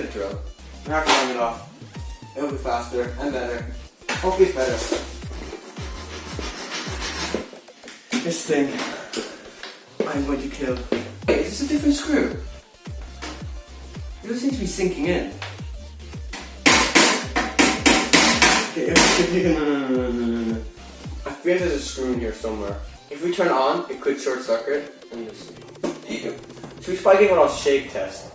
get a drill. I'm not going to it off. It'll be faster and better. Hopefully it's better. This thing, I'm going to kill. Wait, is this a different screw? It doesn't seem to be sinking in. Okay, no. I feel there's a screw in here somewhere. If we turn it on, it could short circuit. Let me just see. So we should probably give it a shake test.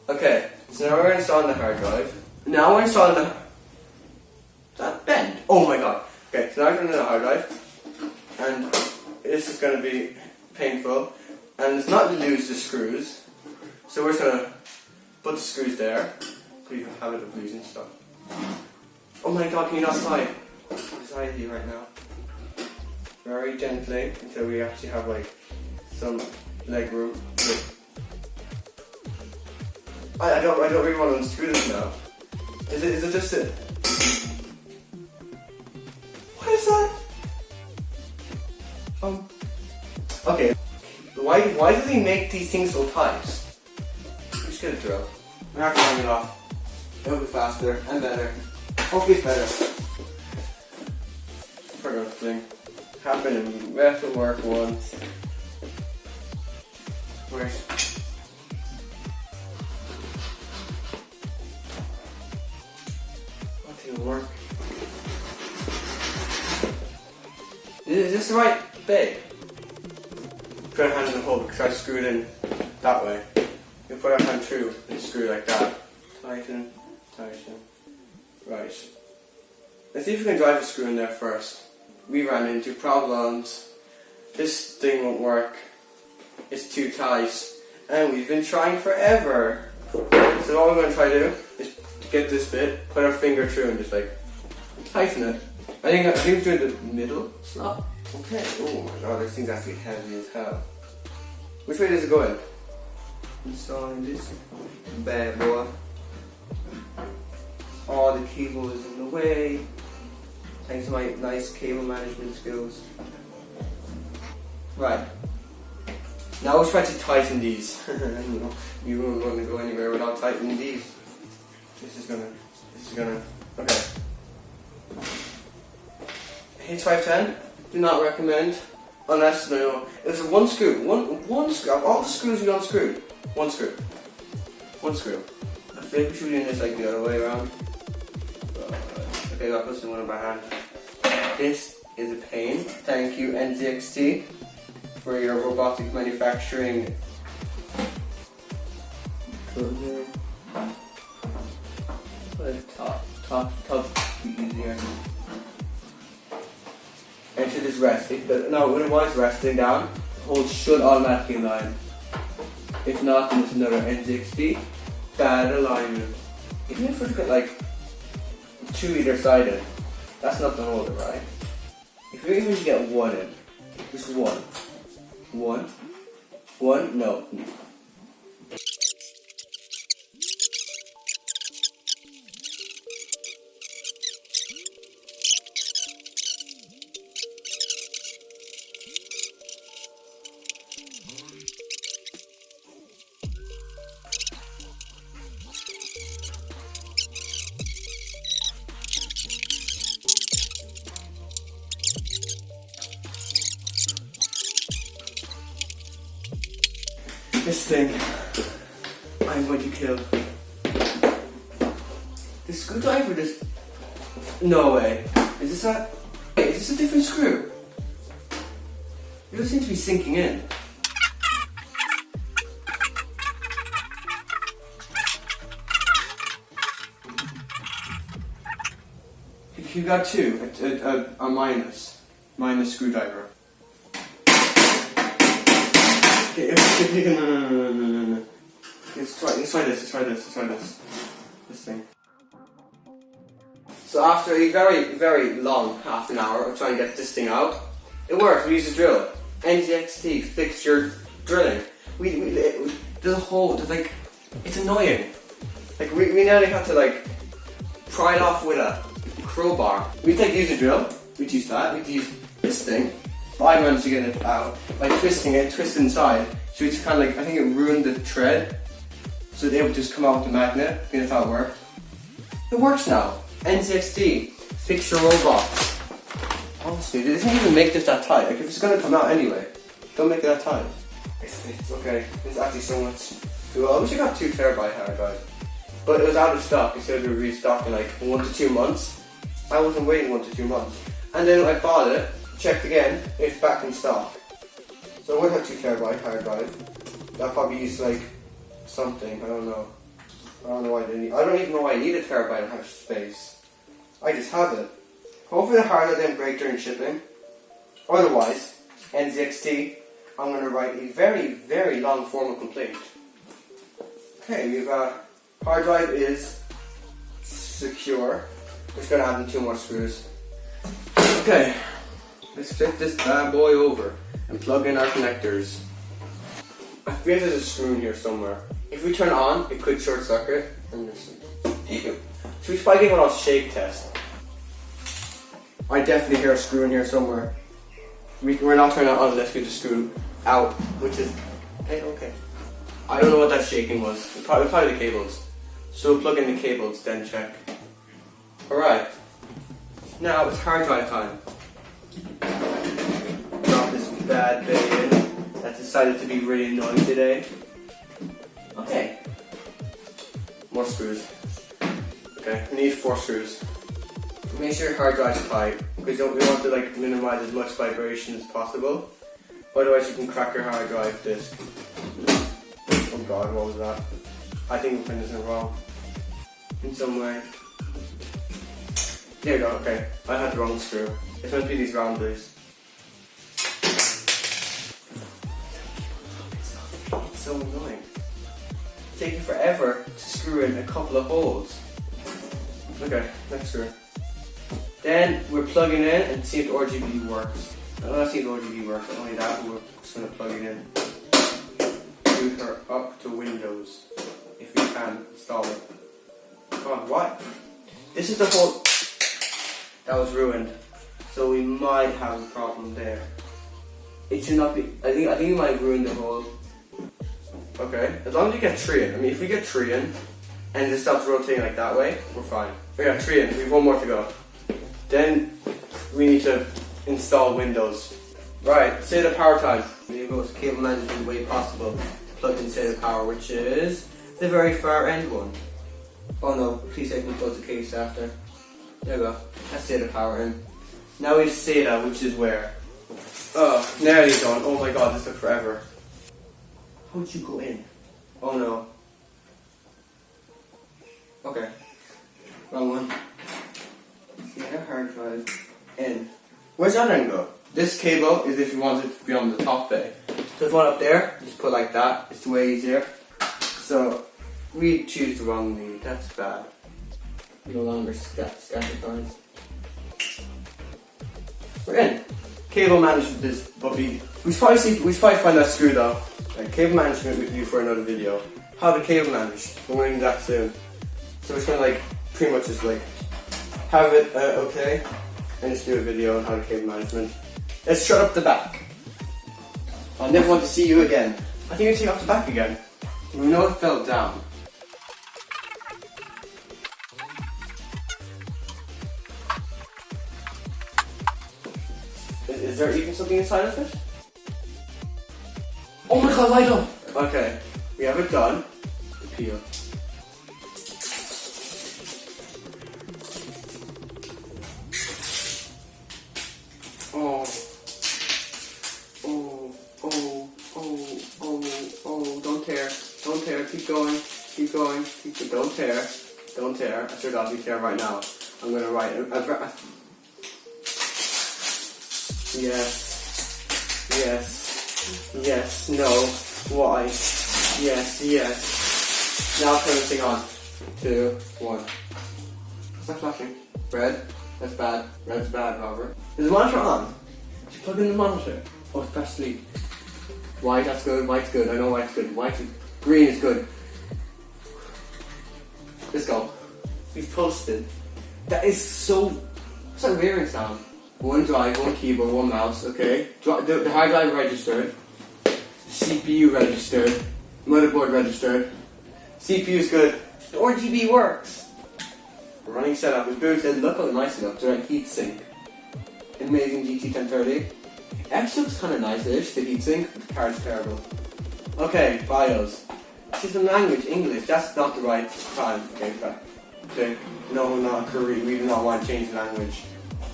Okay, so now we're installing the hard drive. Now we're installing the... Is that bent? Oh my god. Okay, so now we're turning the hard drive. And this is going to be painful. And it's not to lose the screws. So we're just going to put the screws there. So you have a habit of losing stuff. Oh my god, can you not slide? I'm slide you right now. Very gently until we actually have like some leg room. I don't really want to unscrew this now. Is it just it? What is that? Okay. Why do they make these things so tight? Just get a drill. I'm not going to it off. It'll be faster and better. Hopefully it's better. Forgot thing. Happened in metal work once. Where's what didn't work? Is this the right bit? Put our hand in the hole because I screwed in that way. You put our hand through and screw like that. Tighten, tighten. Right. Let's see if we can drive a screw in there first. We ran into problems. This thing won't work. It's too tight. And we've been trying forever. So what we're going to try to do is to get this bit, put our finger through and just like tighten it. I think it's doing the middle slot. Okay. Oh my god, this thing's actually heavy as hell. Which way does it go in? Installing this bad boy. All the cable is in the way. Thanks to my nice cable management skills. Right. Now we'll try to tighten these. You won't want to go anywhere without tightening these. This is gonna, okay. H510, do not recommend, unless, it's a one screw, one screw, all the screws we unscrewed, one screw. I feel like we should be doing this like the other way around. Okay, I'll put some one in my hand. This is a pain. Thank you, NZXT, for your robotic manufacturing. Top be easier. And it should just rest. Now, when it was resting down, the hole should automatically align. If not, then it's another NZXT. Bad alignment. Even if it's got like 2 either sided, that's not gonna hold it, right? If you're even to get one in, just one, no. This thing, I'm going to kill. This screwdriver just... No way. Is this a different screw? It doesn't seem to be sinking in. You got two, a minus screwdriver. Okay, no. Let's try this. This thing. So after a very, very long half an hour of trying to get this thing out, it worked. We used a drill. NZXT fixed your drilling. There's a hole. It's annoying. Like we nearly had to like pry it off with a crowbar. We'd use a drill. We'd use that. We'd use this thing. But I managed to get it out by twisting it, twist inside. So it's kind of like, I think it ruined the thread. So they would just come out with the magnet. I think that's how it worked. It works now. NZXT, fix your robot. Honestly, they didn't even make this that tight. Like if it's gonna come out anyway, don't make it that tight. It fits, okay. There's actually so much. Well, I wish I got 2 terabyte hard drive. But it was out of stock. They said they would restock in like 1 to 2 months. I wasn't waiting 1 to 2 months. And then I bought it, checked again, it's back in stock. So I would have 2 terabyte hard drive. I'll probably use like something, I don't know. I don't know why I didn't. I don't even know why I need a terabyte of hard space. I just have it. Hopefully the hard drive didn't break during shipping. Otherwise, NZXT, I'm going to write a very, very long formal complaint. Okay, we've hard drive is secure. We're just going to add in 2 more screws. Okay, let's flip this bad boy over and plug in our connectors. I feel there's a screw in here somewhere. If we turn it on, it could short circuit. So we should probably give it a shake test. I definitely hear a screw in here somewhere. We're not turning it on unless we get the screw out, which is okay. I don't know what that shaking was. Probably the cables. So we'll plug in the cables, then check. Alright. Now it's hard drive time. Drop this bad bay in. That's decided to be really annoying today. Okay. More screws. Okay, we need 4 screws. Make sure your hard drive is tight, because we want to like minimize as much vibration as possible. Otherwise you can crack your hard drive disk. Oh god, what was that? I think we put this in wrong. In some way. There we go, okay. I had the wrong screw. It's meant to be these round blues. It's so annoying. It's taking forever to screw in a couple of holes. Okay, next screw. Then we're plugging in and see if the RGB works. I don't see if the RGB works, not only that, we're just going to plug it in. Boot her up to Windows, if we can install it. Come on, what? This is the whole... That was ruined. So we might have a problem there. It should not be... I think we might ruin the whole... Okay, as long as we get 3 in. I mean, if we get 3 in, and it stops rotating like that way, we're fine. We got 3 in, we have 1 more to go. Then we need to install Windows. Right, SATA power time. We need to go to cable management way possible to plug in SATA power, which is the very far end one. Oh no, please take me close the case after. There we go. That's SATA power in. Now we have SATA, which is where? Oh, nearly done. Oh my god, this took forever. How'd you go in? Oh no. Okay. Wrong one. SATA hard drive in. Where's that end go? This cable is if you want it to be on the top bay. So if you want it up there, just put it like that. It's way easier. So we choose the wrong lead. That's bad. No longer scatter cards. We're in. Cable management is what we should probably find that screw though. Like, cable management we can do for another video. How to cable manage. We're going to do that soon. So it's gonna like pretty much just like have it okay, and just do a video on how to cable management. Let's shut up the back. I never want to see you again. I think I take off the back again. We know it fell down. Is there even something inside of it? Oh my god, light up! Okay, we have it done. The peel. Don't tear. I swear God, be tear right now. I'm gonna write yes, no, why, yes. Now turn this thing on. 2, 1. Is that flashing? Red? That's bad. Red's bad, Robert. Is the monitor on? Did you plug in the monitor? Oh, it's press sleep. White, that's good. White's good. I know white's good. Green is good. Let's go. We've posted. That is so... What's that wearing sound? one drive, one keyboard, one mouse, okay? The hard drive registered, CPU registered, motherboard registered, CPU's good, the RGB works. Running setup is booted, look how nice it looks, right? Heatsink. Amazing GT 1030. X looks kind of nice-ish, the heatsink, but the card's terrible. Okay, BIOS. System language, English, that's not the right time. Okay, no, not Korean, we do not want to change the language.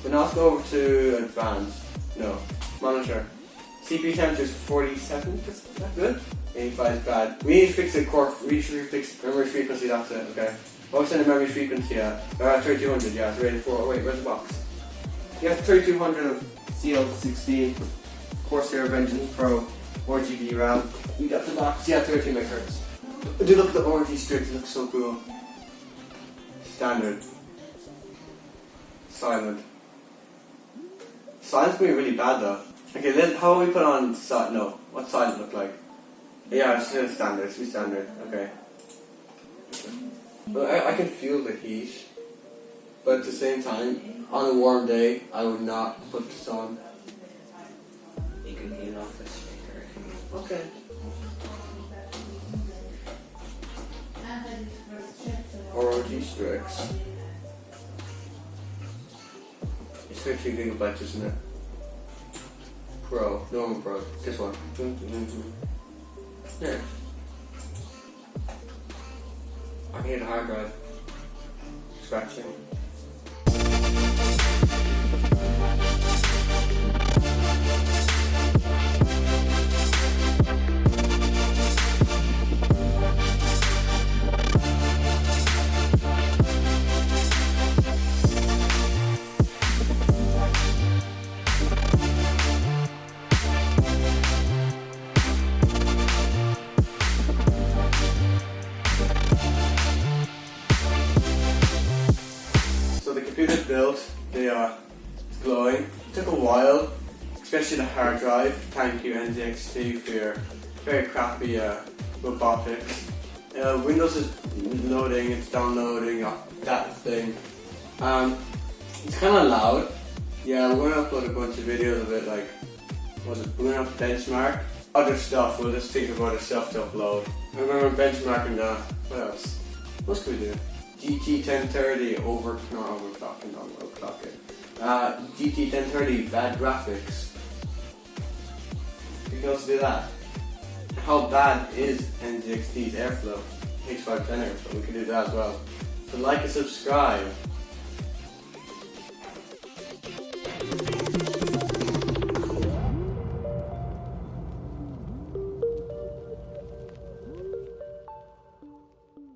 So now let's go over to advanced. No, monitor. CPU temperature is 47, is that good? 85 is bad. We need to fix the core, we should fix memory frequency, that's it, okay. What was the memory frequency at? 3200, yeah, it's rated 4. Wait, where's the box? You have 3200 of CL16 Corsair Vengeance Pro 4GB RAM. You got the box, yeah, 13 megahertz. Do look at the orangey strips, it looks so cool. Standard. Silent. Silent's going to be really bad though. Okay, how will we put on no, what silent look like? Yeah, it's still standard, it's standard, okay. But I can feel the heat. But at the same time, on a warm day, I would not put this on. You can heat off the speaker. Okay. ROG Strix. It's 13 gigabytes, isn't it? Pro, normal Pro. This one. Yeah. I need a hard drive. Scratching. Computer's built, they are glowing. It took a while, especially the hard drive. Thank you NZXT for your very crappy robotics. Windows is loading, it's downloading that thing. It's kind of loud. Yeah, we're going to upload a bunch of videos of it, like, we're going to benchmark other stuff. We'll just think of other stuff to upload. And we're benchmarking that. What else? What else could we do? GT 1030 overclocking, not overclocking. GT 1030 bad graphics. You can also do that. How bad is NZXT's airflow? H510 airflow, we can do that as well. So like and subscribe.